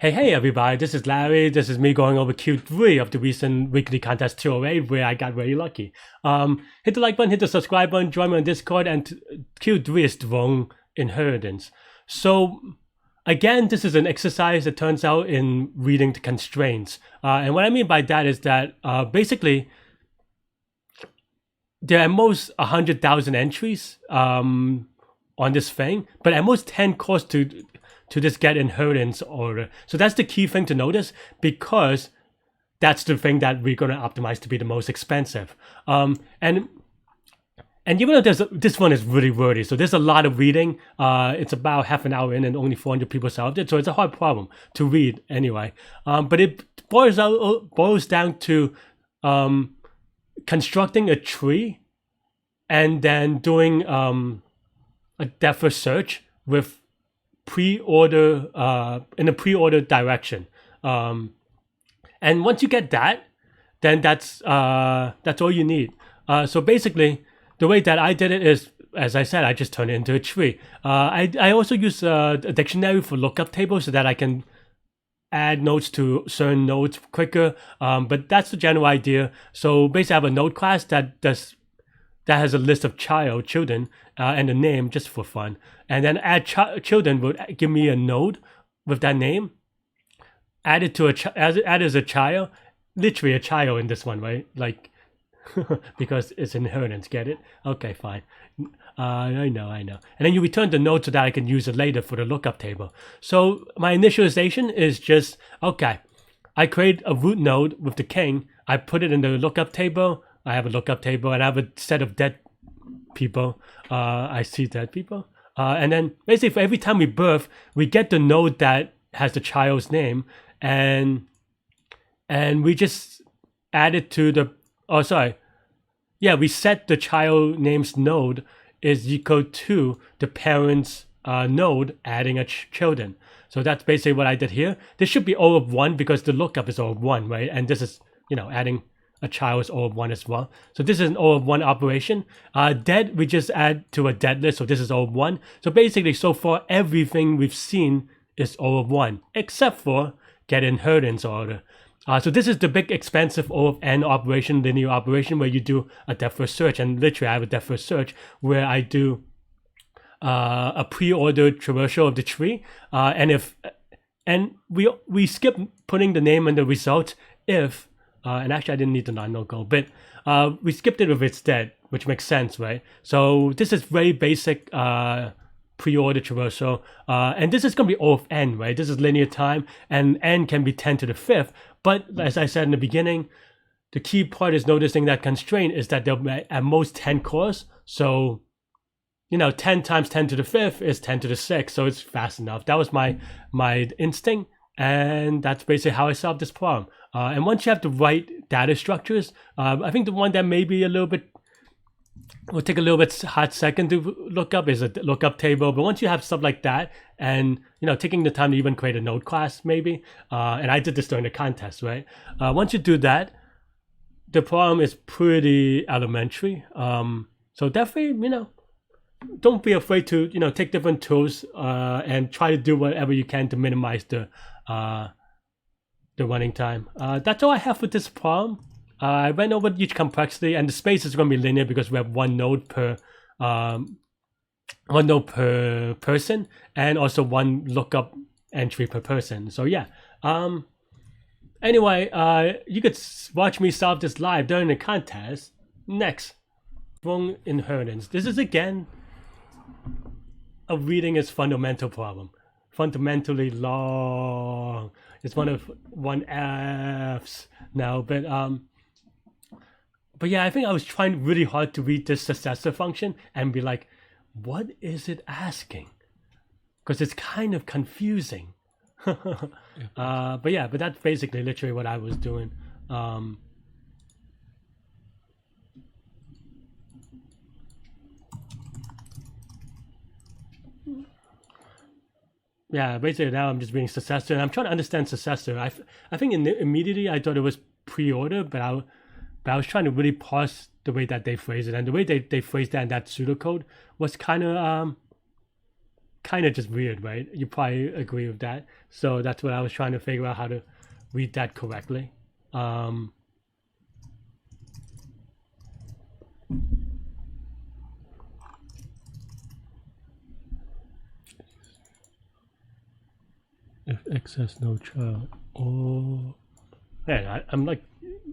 Hey everybody, this is Larry. This is me going over Q3 of the recent weekly contest 208 where I got very lucky. Hit the like button, hit the subscribe button, join me on Discord, and Q3 is Throne Inheritance. So again, this is an exercise that turns out in reading the constraints. And what I mean by that is that basically there are at most 100,000 entries on this thing, but at most 10 cores to just get inheritance order. So that's the key thing to notice, because that's the thing that we're going to optimize to be the most expensive. And even though this one is really wordy, so there's a lot of reading. It's about half an hour in and only 400 people solved it, so it's a hard problem to read anyway. But it boils down to constructing a tree and then doing a depth of search with pre-order in a pre-order direction, and once you get that, then that's all you need. So basically the way that I did it is, as I said, I just turned it into a tree. I also use a dictionary for lookup tables so that I can add nodes to certain nodes quicker, but that's the general idea. So basically I have a node class that has a list of children and a name just for fun. And then add children would give me a node with that name. Add it to add as a child, literally a child in this one, right? Like, because it's inheritance, get it? Okay, fine. I know. And then you return the node so that I can use it later for the lookup table. So my initialization is just, okay, I create a root node with the king. I put it in the lookup table. I have a lookup table and I have a set of dead people. I see dead people. And then basically for every time we birth, we get the node that has the child's name, and we just add it to the, we set the child name's node is equal to the parent's node adding a children. So that's basically what I did here. This should be O of 1 because the lookup is O of 1, right? And this is, adding a child is O of 1 as well. So this is an O of 1 operation. Dead, we just add to a dead list. So this is O of 1. So basically, so far, everything we've seen is O of 1, except for get inheritance order. So this is the big expensive O of N operation, linear operation, where you do a depth first search. And literally, I have a depth first search where I do a pre-ordered traversal of the tree. And we skip putting the name in the result if, and actually I didn't need the non-no go, but we skipped it if it's dead, which makes sense, right? So this is very basic pre-order traversal, and this is going to be O of N, right? This is linear time, and N can be 10 to the 5th, but as I said in the beginning, the key part is noticing that constraint is that there'll be at most 10 cores, so 10 times 10 to the 5th is 10 to the 6th, so it's fast enough. That was my instinct, and that's basically how I solved this problem. And once you have the right data structures, I think the one that maybe will take a little bit hot second to look up is a lookup table. But once you have stuff like that, and taking the time to even create a node class, maybe, and I did this during the contest, right? Once you do that, the problem is pretty elementary. So definitely, don't be afraid to take different tools and try to do whatever you can to minimize the running time. That's all I have for this problem. I went over each complexity, and the space is going to be linear because we have one node per person, and also one lookup entry per person. So yeah. Anyway, you could watch me solve this live during the contest. Next, Throne Inheritance. This is again a reading is fundamental problem. Fundamentally long. It's one of 1Fs now, but yeah, I think I was trying really hard to read this successor function and be like, what is it asking? Because it's kind of confusing. But that's basically literally what I was doing. Yeah, basically now I'm just reading successor, and I'm trying to understand successor. I think immediately I thought it was pre-order, but I was trying to really parse the way that they phrase it, and the way they phrase that in that pseudocode was kind of kind of just weird, right? You probably agree with that. So that's what I was trying to figure out, how to read that correctly. If X has no child, oh, man,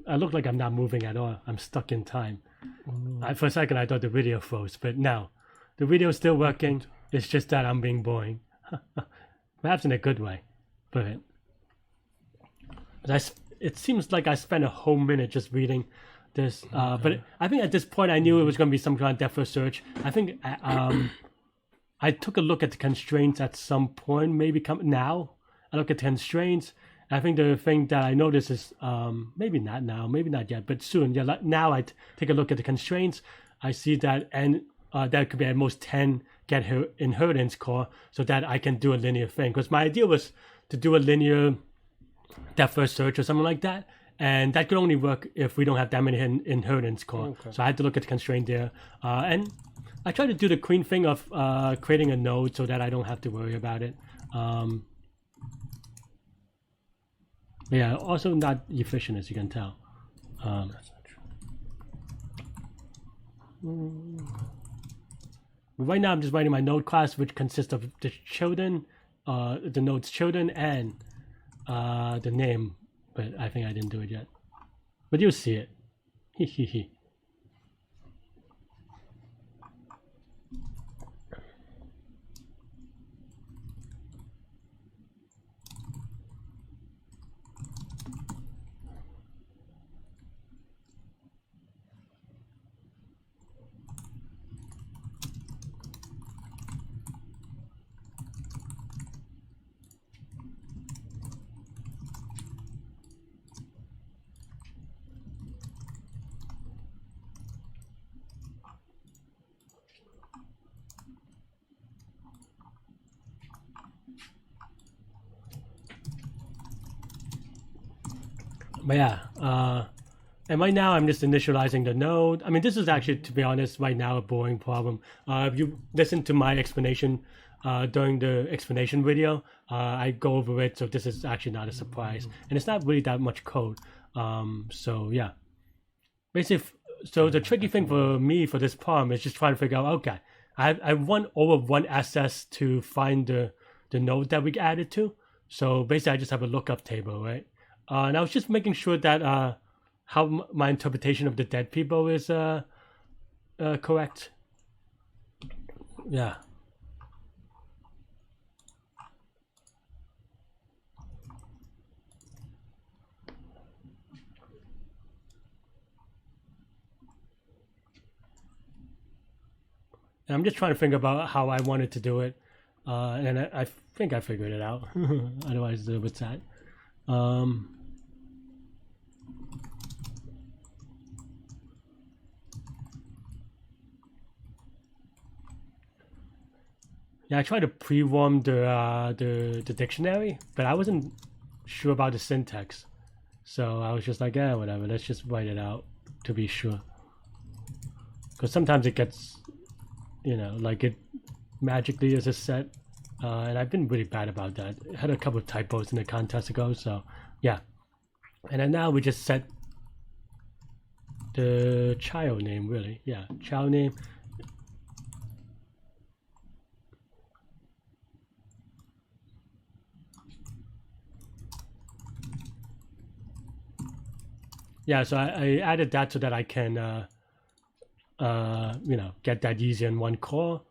I look like I'm not moving at all. I'm stuck in time. For a second, I thought the video froze, but now the video is still working. It's just that I'm being boring, perhaps in a good way. But it seems like I spent a whole minute just reading this. But I think at this point, I knew it was going to be some kind of depth of search. I think I took a look at the constraints at some point. Maybe now I look at the constraints. I think the thing that I notice is maybe not now, maybe not yet, but soon. Yeah, now I take a look at the constraints. I see that, and that could be at most 10 get inheritance core, so that I can do a linear thing. Because my idea was to do a linear depth first search or something like that, and that could only work if we don't have that many inheritance core. Okay. So I had to look at the constraint there, and I tried to do the clean thing of creating a node so that I don't have to worry about it. Yeah, also not efficient, as you can tell. That's not true. Right now, I'm just writing my node class, which consists of the children, the node's children, and the name. But I think I didn't do it yet. But you'll see it. Hehehe. But yeah, and right now I'm just initializing the node. I mean, this is actually, to be honest, right now a boring problem. If you listen to my explanation during the explanation video, I go over it, so this is actually not a surprise. And it's not really that much code. So yeah, basically, so the tricky thing for me for this problem is just trying to figure out, okay, I want over one SS to find the node that we added to. So basically I just have a lookup table, right? And I was just making sure that how my interpretation of the dead people is correct. Yeah. And I'm just trying to think about how I wanted to do it. And I think I figured it out. Otherwise, what's that? Yeah, I tried to pre-warm the dictionary, but I wasn't sure about the syntax. So I was just like, yeah, whatever, let's just write it out to be sure. Because sometimes it gets, you know, like it magically is a set. And I've been really bad about that. I had a couple of typos in the contest ago, so yeah. And then now we just set the child name, really. Yeah, child name. Yeah, so I added that so that I can, you know, get that easy in one call.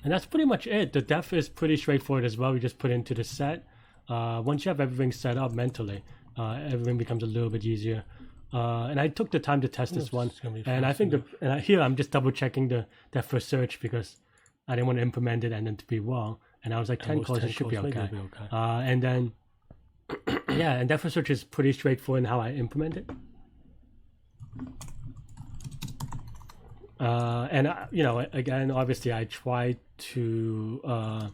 And that's pretty much it. The def is pretty straightforward as well. We just put into the set. Once you have everything set up mentally, everything becomes a little bit easier. And I took the time to test this one, and I think here I'm just double checking the depth first search because I didn't want to implement it and then to be wrong. And I was like, 10 calls, it should be okay. And then, yeah, and depth first search is pretty straightforward in how I implement it. And you know, again, obviously, I try to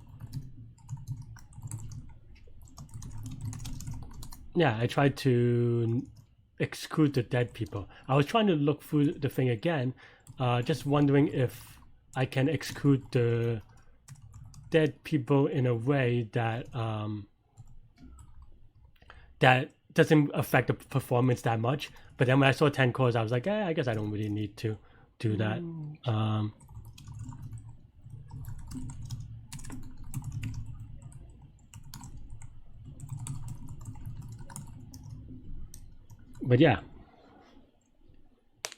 yeah, I tried to exclude the dead people. I was trying to look through the thing again, just wondering if I can exclude the dead people in a way that that doesn't affect the performance that much. But then when I saw 10 cores, I was like, I guess I don't really need to do that. But yeah,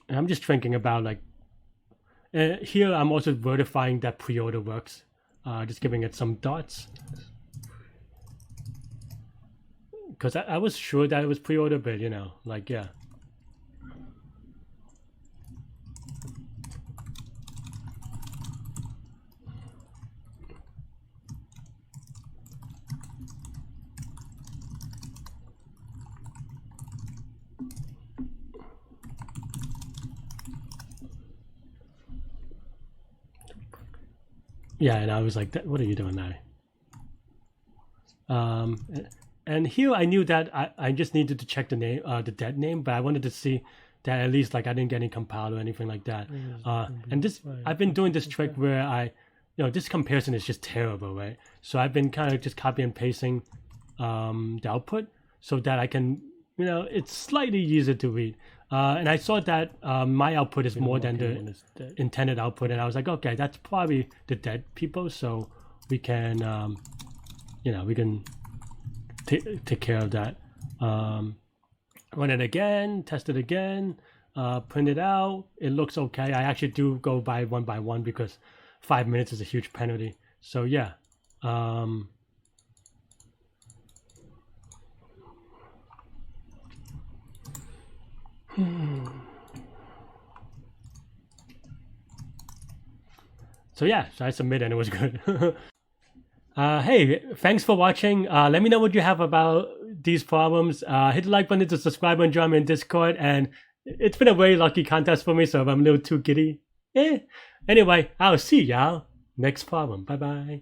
and I'm just thinking about like here I'm also verifying that pre-order works, just giving it some dots because I was sure that it was pre-order, but you know, like yeah. Yeah, and I was like, what are you doing now? And here I knew that I just needed to check the name, the dead name, but I wanted to see that at least like I didn't get any compiled or anything like that. And this, I've been doing this trick where you know, this comparison is just terrible, right? So I've been kind of just copy and pasting the output so that I can, you know, it's slightly easier to read. And I saw that my output is more than the intended output, and I was like, okay, that's probably the dead people, so we can, you know, we can take care of that. Run it again, test it again, print it out. It looks okay. I actually do go by one because 5 minutes is a huge penalty. So yeah. So yeah, so I submitted and it was good. Hey, thanks for watching. Let me know what you have about these problems. Hit the like button to subscribe and join me in Discord. And it's been a very lucky contest for me, so if I'm a little too giddy, Anyway, I'll see y'all next problem. Bye bye.